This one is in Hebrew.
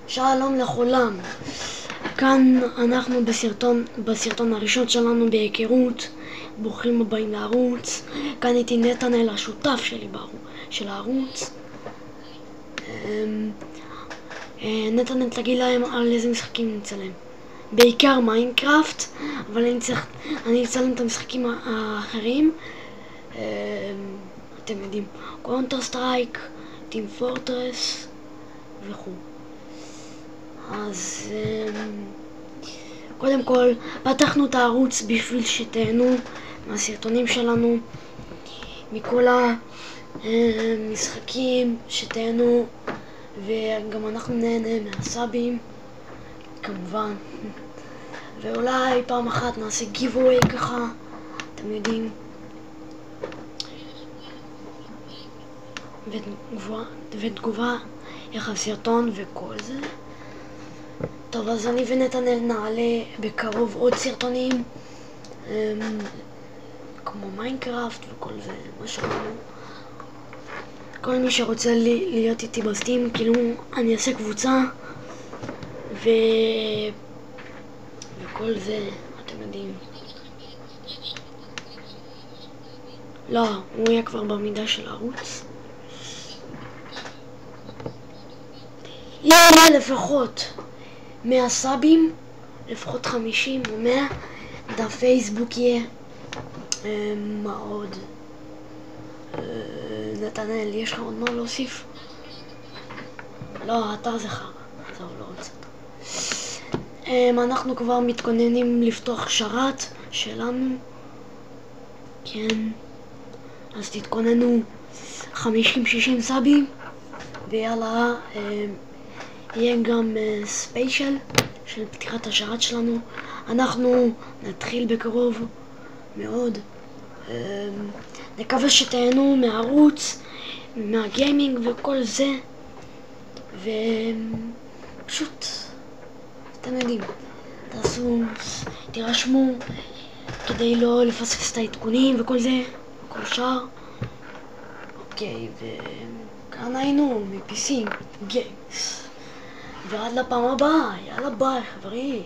שלום לכולם. כאן אנחנו בסרטון הראשון שלנו בהיכרות. ברוכים הבאים לערוץ. כאן איתי נתנאל, השותף שלי של הערוץ. נתנאל, תגיד להם על איזה משחקים נצלם. בעיקר מיינקראפט, אבל אני אצלם את המשחקים האחרים. אתם יודעים, קונטר סטרייק, טים פורטרס וכו'. אז קודם כל פתחנו את הערוץ בשביל שתהנו מהסרטונים שלנו, מכל המשחקים שתהנו, וגם אנחנו נהנה מהסאבים כמובן, ואולי פעם אחת נעשה גיבווי ככה, אתם יודעים, ותגובה איך הסרטון וכל זה. טוב, אז אני ונתנאל נעלה בקרוב עוד סרטונים כמו מיינקראפט וכל זה, מה שאומרים. כל מי שרוצה להיות איתי בסטים, כאילו אני אעשה קבוצה וכל זה, אתם יודעים. לא, הוא יהיה כבר במידה של הערוץ. יהיה לפחות 100 סאבים, לפחות 50 או 100, דף פייסבוק יהיה. מה עוד? נתנאל, יש לך עוד מה להוסיף? לא, אתה זה חרא, זהו, לא רוצה. אנחנו כבר מתכוננים לפתוח שרת שלנו, כן, אז תתכוננו 50-60 סאבים, ויאללה, יהיה גם ספיישל של פתיחת השרת שלנו. אנחנו נתחיל בקרוב מאוד. נקווה שתהנו מהערוץ, מהגיימינג וכל זה, ופשוט אתם יודעים, תירשמו כדי לא לפספס את העדכונים וכל זה, כל שאר. אוקיי, וכאן היינו מפיסים גיימס, ועד לפעם הבאה, יאללה ביי חברים.